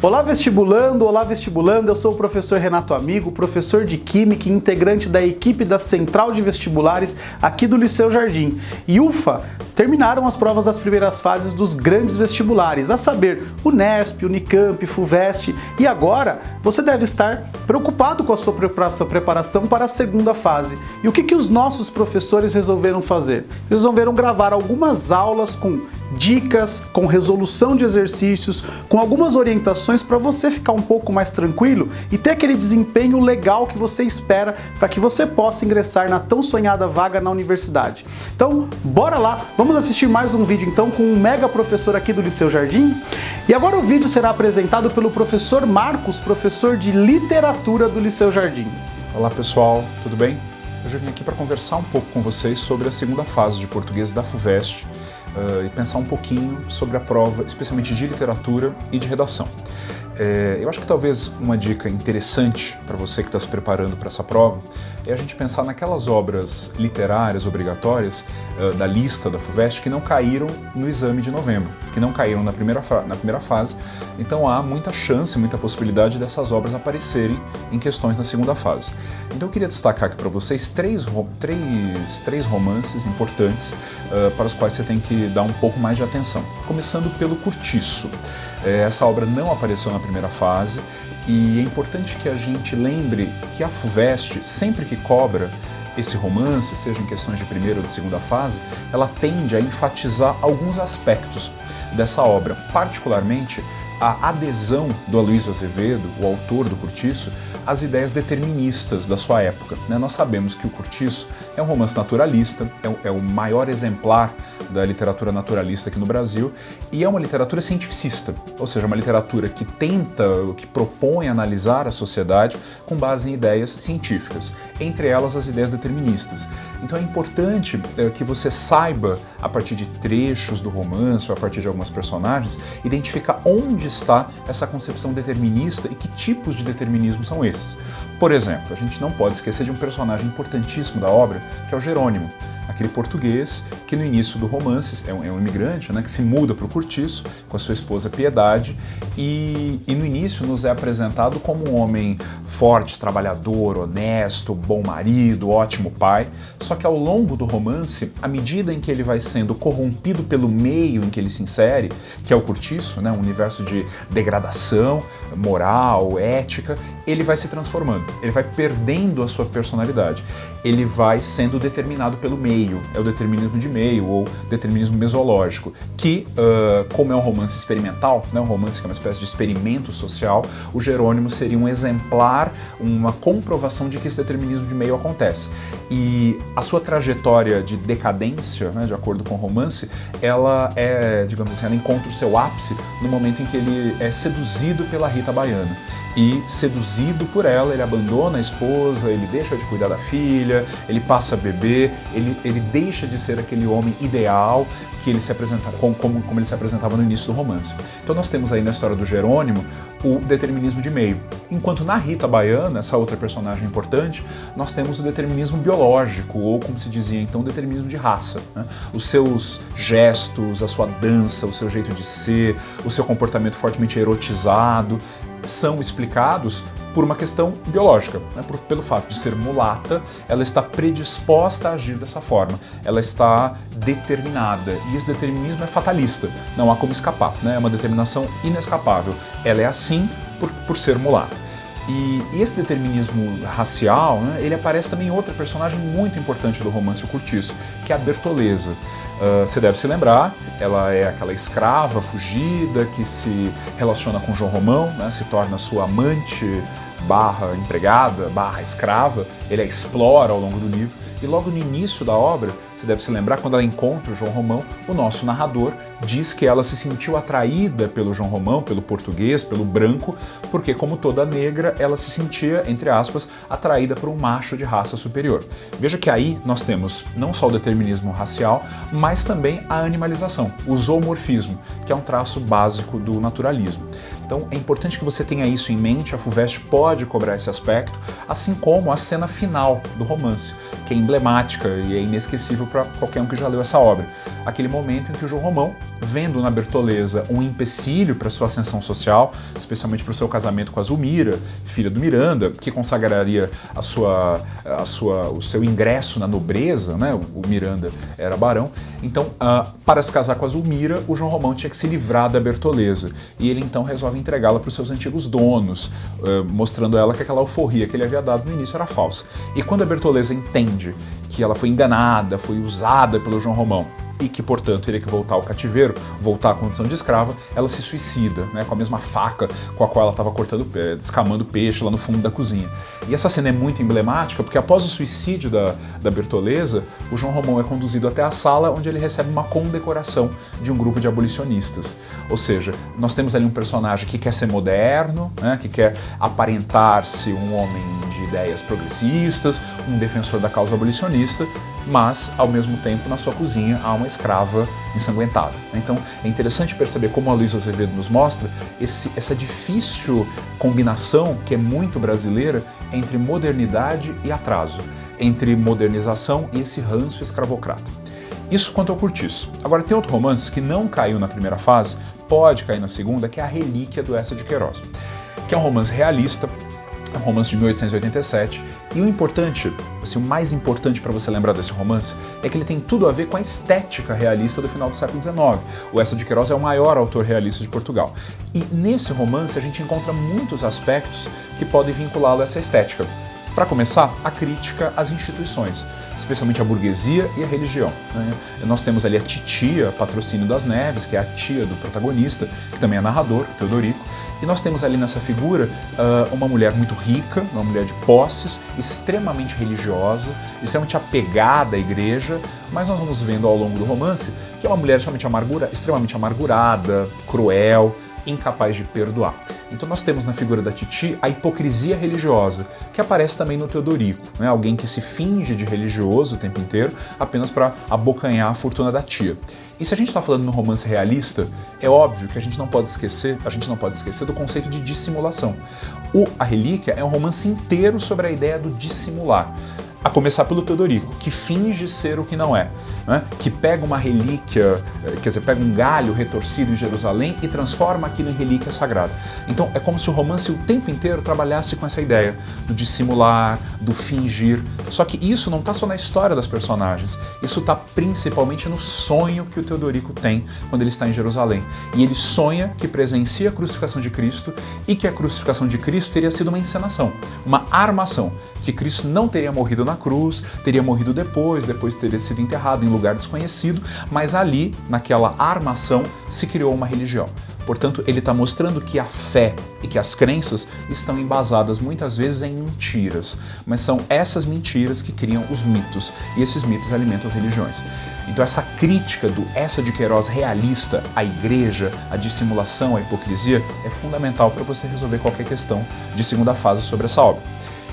Olá vestibulando, eu sou o professor Renato Amigo, professor de Química e integrante da equipe da Central de Vestibulares aqui do Liceu Jardim. E ufa, terminaram as provas das primeiras fases dos grandes vestibulares, a saber, Unesp, Unicamp, Fuvest, e agora você deve estar preocupado com a sua preparação para a segunda fase. E o que os nossos professores resolveram fazer? Eles resolveram gravar algumas aulas com dicas, com resolução de exercícios, com algumas orientações para você ficar um pouco mais tranquilo e ter aquele desempenho legal que você espera para que você possa ingressar na tão sonhada vaga na universidade. Então, bora lá! Vamos assistir mais um vídeo então com um mega professor aqui do Liceu Jardim. E agora o vídeo será apresentado pelo professor Marcos, professor de literatura do Liceu Jardim. Olá pessoal, tudo bem? Hoje eu vim aqui para conversar um pouco com vocês sobre a segunda fase de português da Fuvest e pensar um pouquinho sobre a prova, especialmente de literatura e de redação. Eu acho que talvez uma dica interessante para você que está se preparando para essa prova é a gente pensar naquelas obras literárias obrigatórias da lista da Fuvest que não caíram no exame de novembro, que não caíram na primeira fase, então há muita chance, muita possibilidade dessas obras aparecerem em questões na segunda fase. Então eu queria destacar aqui para vocês três romances importantes para os quais você tem que dar um pouco mais de atenção, começando pelo Curtiço. Essa obra não apareceu na primeira fase e é importante que a gente lembre que a Fuvest, sempre que cobra esse romance, seja em questões de primeira ou de segunda fase, ela tende a enfatizar alguns aspectos dessa obra, particularmente a adesão do Aloysio Azevedo, o autor do Curtiço, às ideias deterministas da sua época. Nós sabemos que o Curtiço é um romance naturalista, é o maior exemplar da literatura naturalista aqui no Brasil, e é uma literatura cientificista, ou seja, uma literatura que tenta, que propõe analisar a sociedade com base em ideias científicas, entre elas as ideias deterministas. Então é importante que você saiba, a partir de trechos do romance ou a partir de algumas personagens, identificar onde está essa concepção determinista e que tipos de determinismo são esses. Por exemplo, a gente não pode esquecer de um personagem importantíssimo da obra, que é o Jerônimo, aquele português que no início do romance é um imigrante, que se muda para o Curtiço com a sua esposa Piedade e no início nos é apresentado como um homem forte, trabalhador, honesto, bom marido, ótimo pai, só que ao longo do romance, à medida em que ele vai sendo corrompido pelo meio em que ele se insere, que é o Curtiço, um universo de degradação moral, ética, ele vai se transformando, ele vai perdendo a sua personalidade, ele vai sendo determinado pelo meio, é o determinismo de meio ou determinismo mesológico, que, como é um romance experimental, um romance que é uma espécie de experimento social, o Jerônimo seria um exemplar, uma comprovação de que esse determinismo de meio acontece. E a sua trajetória de decadência, de acordo com o romance, ela é, digamos assim, ela encontra o seu ápice no momento em que ele é seduzido pela Rita Baiana. E, seduzido por ela, ele abandona a esposa, ele deixa de cuidar da filha, ele passa a beber, ele deixa de ser aquele homem ideal que ele se apresentava, como ele se apresentava no início do romance. Então nós temos aí na história do Jerônimo o determinismo de meio. Enquanto na Rita Baiana, essa outra personagem importante, nós temos o determinismo biológico, ou como se dizia então, o determinismo de raça. Os seus gestos, a sua dança, o seu jeito de ser, o seu comportamento fortemente erotizado, são explicados por uma questão biológica, pelo fato de ser mulata, ela está predisposta a agir dessa forma, ela está determinada, e esse determinismo é fatalista, não há como escapar, é uma determinação inescapável, ela é assim por ser mulata. E esse determinismo racial, ele aparece também em outra personagem muito importante do romance O Curtiço, que é a Bertoleza. Você deve se lembrar, ela é aquela escrava fugida que se relaciona com João Romão, se torna sua amante, barra empregada, barra escrava, ele a explora ao longo do livro. E logo no início da obra, você deve se lembrar, quando ela encontra o João Romão, o nosso narrador diz que ela se sentiu atraída pelo João Romão, pelo português, pelo branco, porque como toda negra, ela se sentia, entre aspas, atraída por um macho de raça superior. Veja que aí nós temos não só o determinismo racial, mas também a animalização, o zoomorfismo, que é um traço básico do naturalismo. Então é importante que você tenha isso em mente, a FUVEST pode cobrar esse aspecto, assim como a cena final do romance, que é emblemática e é inesquecível para qualquer um que já leu essa obra. Aquele momento em que o João Romão, vendo na Bertoleza um empecilho para sua ascensão social, especialmente para o seu casamento com a Zulmira, filha do Miranda, que consagraria o seu ingresso na nobreza, né? O Miranda era barão. Então, para se casar com a Zulmira, o João Romão tinha que se livrar da Bertoleza. E ele então resolve entregá-la para os seus antigos donos, mostrando a ela que aquela alforria que ele havia dado no início era falsa. E quando a Bertoleza entende que ela foi enganada, foi usada pelo João Romão, e que, portanto, teria que voltar ao cativeiro, voltar à condição de escrava, ela se suicida, né, com a mesma faca com a qual ela estava descamando peixe lá no fundo da cozinha. E essa cena é muito emblemática porque após o suicídio da Bertoleza, o João Romão é conduzido até a sala onde ele recebe uma condecoração de um grupo de abolicionistas. Ou seja, nós temos ali um personagem que quer ser moderno, né, que quer aparentar-se um homem de ideias progressistas, um defensor da causa abolicionista, mas, ao mesmo tempo, na sua cozinha há uma escrava ensanguentada. Então, é interessante perceber como a Luísa Azevedo nos mostra essa difícil combinação, que é muito brasileira, entre modernidade e atraso, entre modernização e esse ranço escravocrata. Isso quanto ao Curtiço. Agora, tem outro romance que não caiu na primeira fase, pode cair na segunda, que é A Relíquia, do Eça de Queiroz, que é um romance realista, é um romance de 1887, e o importante, assim, o mais importante para você lembrar desse romance é que ele tem tudo a ver com a estética realista do final do século XIX. O Eça de Queiroz é o maior autor realista de Portugal. E nesse romance a gente encontra muitos aspectos que podem vinculá-lo a essa estética. Para começar, a crítica às instituições, especialmente a burguesia e a religião, né? Nós temos ali a titia Patrocínio das Neves, que é a tia do protagonista, que também é narrador, Teodorico, e nós temos ali nessa figura uma mulher muito rica, uma mulher de posses, extremamente religiosa, extremamente apegada à igreja, mas nós vamos vendo ao longo do romance que é uma mulher extremamente amargurada, cruel, incapaz de perdoar. Então nós temos na figura da Titi a hipocrisia religiosa, que aparece também no Teodorico, né? Alguém que se finge de religioso o tempo inteiro apenas para abocanhar a fortuna da tia. E se a gente está falando no romance realista, é óbvio que a gente não pode esquecer do conceito de dissimulação. A Relíquia é um romance inteiro sobre a ideia do dissimular. A começar pelo Teodorico, que finge ser o que não é, né? Que pega uma relíquia, quer dizer, pega um galho retorcido em Jerusalém e transforma aquilo em relíquia sagrada. Então é como se o romance o tempo inteiro trabalhasse com essa ideia do dissimular, do fingir. Só que isso não está só na história das personagens, isso está principalmente no sonho que o Teodorico tem quando ele está em Jerusalém. E ele sonha que presencia a crucificação de Cristo e que a crucificação de Cristo teria sido uma encenação, uma armação, que Cristo não teria morrido na cruz, teria morrido depois teria sido enterrado em lugar desconhecido, mas ali, naquela armação, se criou uma religião. Portanto, ele está mostrando que a fé e que as crenças estão embasadas muitas vezes em mentiras, mas são essas mentiras que criam os mitos, e esses mitos alimentam as religiões. Então essa crítica do Eça de Queiroz realista à igreja, à dissimulação, à hipocrisia, é fundamental para você resolver qualquer questão de segunda fase sobre essa obra.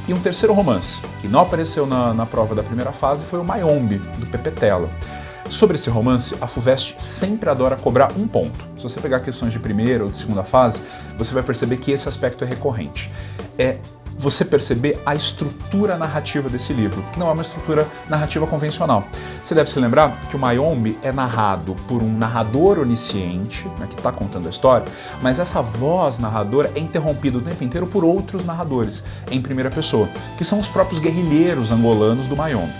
E um terceiro romance, que não apareceu na prova da primeira fase, foi o Mayombe, do Pepe Tela. Sobre esse romance, a FUVEST sempre adora cobrar um ponto. Se você pegar questões de primeira ou de segunda fase, você vai perceber que esse aspecto é recorrente. É você perceber a estrutura narrativa desse livro, que não é uma estrutura narrativa convencional. Você deve se lembrar que o Mayombe é narrado por um narrador onisciente, né, que está contando a história, mas essa voz narradora é interrompida o tempo inteiro por outros narradores, em primeira pessoa, que são os próprios guerrilheiros angolanos do Mayombe.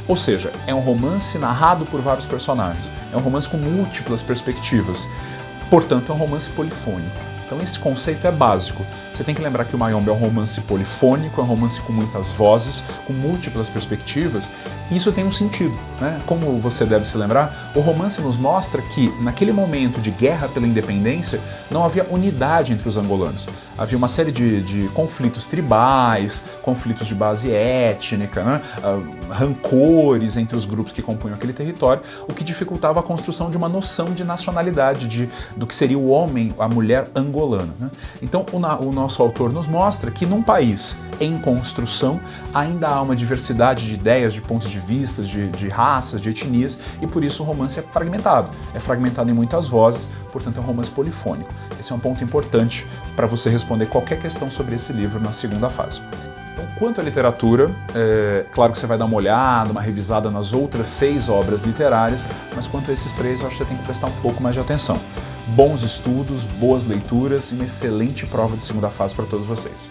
Ou seja, é um romance narrado por vários personagens, é um romance com múltiplas perspectivas, portanto é um romance polifônico. Então esse conceito é básico. Você tem que lembrar que o Mayombe é um romance polifônico, é um romance com muitas vozes, com múltiplas perspectivas, e isso tem um sentido, né? Como você deve se lembrar, o romance nos mostra que, naquele momento de guerra pela independência, não havia unidade entre os angolanos. Havia uma série de conflitos tribais, conflitos de base étnica, né? Rancores entre os grupos que compunham aquele território, o que dificultava a construção de uma noção de nacionalidade, do que seria o homem, a mulher angolana angolana, né? Então o nosso autor nos mostra que num país em construção ainda há uma diversidade de ideias, de pontos de vista, de raças, de etnias, e por isso o romance é fragmentado em muitas vozes, portanto é um romance polifônico. Esse é um ponto importante para você responder qualquer questão sobre esse livro na segunda fase. Então, quanto à literatura, claro que você vai dar uma olhada, uma revisada nas outras 6 obras literárias, mas quanto a esses 3, eu acho que você tem que prestar um pouco mais de atenção. Bons estudos, boas leituras e uma excelente prova de segunda fase para todos vocês.